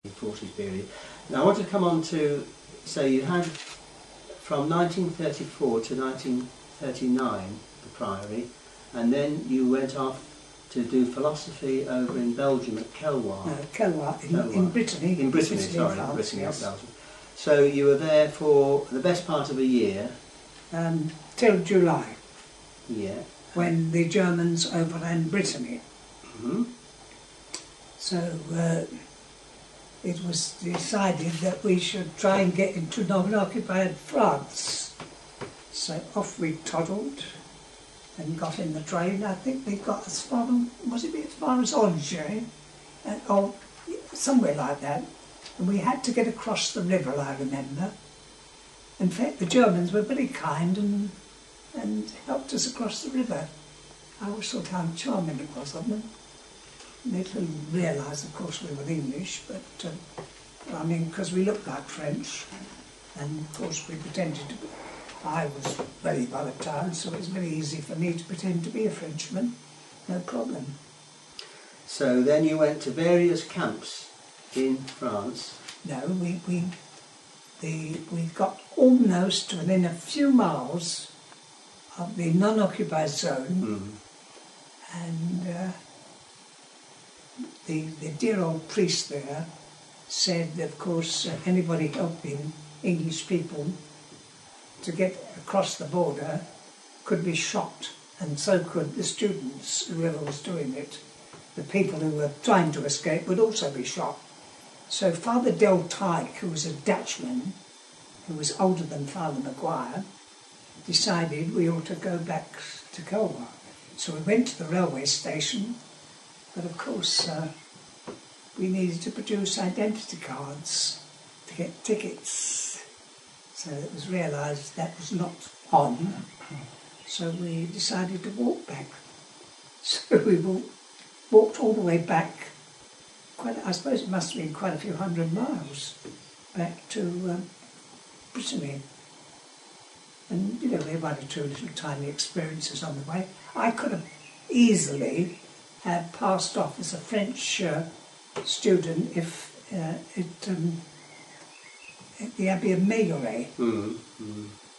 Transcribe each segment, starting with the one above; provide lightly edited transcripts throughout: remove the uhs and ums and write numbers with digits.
40s period. Now I want to come on to, so you had from 1934 to 1939 the Priory, and then you went off to do philosophy over in Belgium at Kelwar. No, Kelwar, in Brittany. In Brittany, sorry, France, Brittany, yes. not Belgium. So you were there for the best part of a year. Till July. Yeah. When the Germans overran Brittany. Mm-hmm. So it was decided that we should try and get into non-occupied France. So off we toddled and got in the train. I think we got as far, was it as far as Angers? Or somewhere like that. And we had to get across the river, I remember. In fact, the Germans were very kind and helped us across the river. I always thought how charming it was of them. They didn't realise, of course, we were English, but I mean, because we looked like French, and of course we pretended to be. I was very volatile, so it was very easy for me to pretend to be a Frenchman, no problem. So then you went to various camps in France. No, we got almost within a few miles of the non-occupied zone, and the dear old priest there said, of course, anybody helping English people to get across the border could be shot, and so could the students, whoever was doing it. The people who were trying to escape would also be shot. So Father Del Tyke, who was a Dutchman, who was older than Father Maguire, decided we ought to go back to Kelwar. So we went to the railway station, but of course we needed to produce identity cards to get tickets. So it was realised that was not on, so we decided to walk back. So we walked all the way back, I suppose it must have been quite a few hundred miles, back to Brittany. And, you know, we had one or two little tiny experiences on the way. I could have easily have passed off as a French student if at the Abbey of Maigret.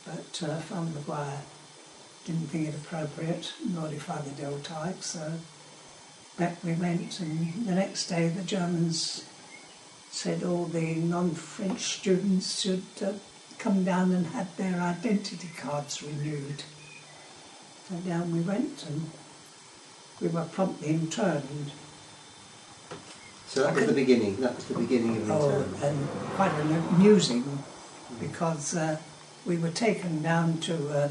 But Father Maguire didn't think it appropriate, nor did Father Del Tyke, so back we went, and the next day the Germans said all the non-French students should come down and have their identity cards renewed. So down we went, and we were promptly interned. So that was the beginning. That was the beginning of internment. And quite amusing, because we were taken down to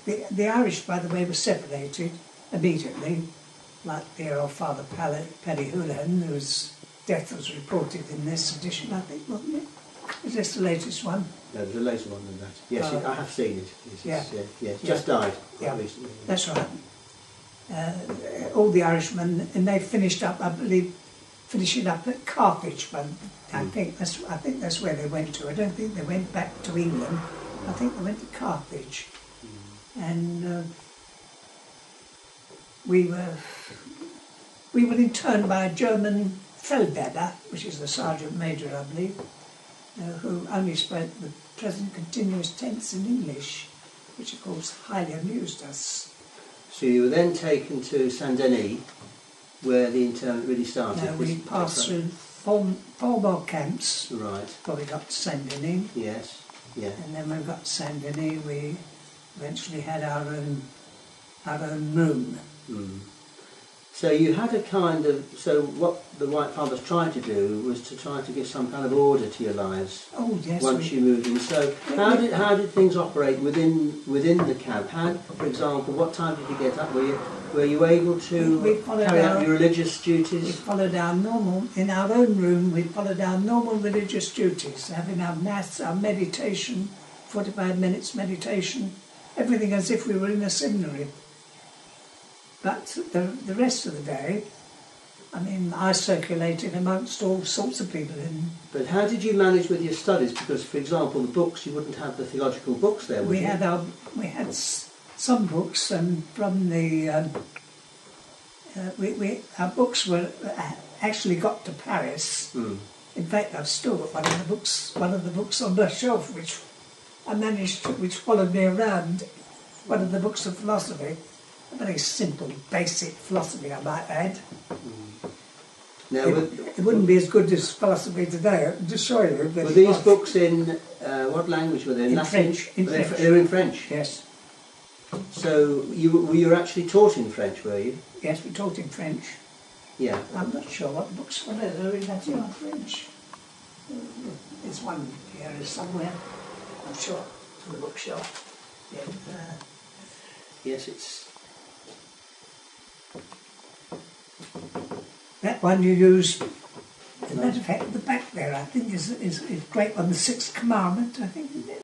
the Irish, by the way, were separated immediately, like dear old Father Paddy Houlihan, whose death was reported in this edition, I think, wasn't it? Is this the latest one? No, there's a later one than that. Yes, I have seen it. It's Yeah. just died Yeah, recently. that's right. All the Irishmen, and they finished up, I believe, finishing up at Carthage. But I think that's where they went to. I don't think they went back to England. I think they went to Carthage, and we were interned by a German Feldwebel, which is the sergeant major, I believe, who only spoke the present continuous tense in English, which of course highly amused us. So you were then taken to St Denis, where the internment really started. No, we passed through four more camps. Right. Before we got to St Denis. Yes. Yeah. And then when we got to St Denis, we eventually had our own room. So you had a kind of, so what the White Fathers tried to do was to try to give some kind of order to your lives. Oh yes. Once you moved in. So how did things operate within the camp? How, for example, what time did you get up? Were you able to carry out your religious duties? We followed our normal, in our own room, we followed our normal religious duties, having our mass, our meditation, 45 minutes meditation, everything as if we were in a seminary. But the rest of the day, I mean, I circulated amongst all sorts of people. But how did you manage with your studies? Because, for example, the books, you wouldn't have the theological books there, would you? We had some books, and from the our books were actually got to Paris, Mm. in fact, I've still got one of the books on the shelf, which I managed to, which followed me around. One of the books of philosophy, a very simple, basic philosophy, I might add. Now, It wouldn't be as good as philosophy today, I can assure you. were these books in what language were they? In Latin? French. In French. They were in French. Yes. So you were actually taught in French, were you? Yes, we taught in French. Yeah. I'm not sure what the books were. They're in Latin or French. There's one here somewhere, I'm sure, on the bookshelf. Yeah, Yes, it's. that one you use, as a matter of fact, the back there, I think, is great on the Sixth Commandment, I think, isn't it?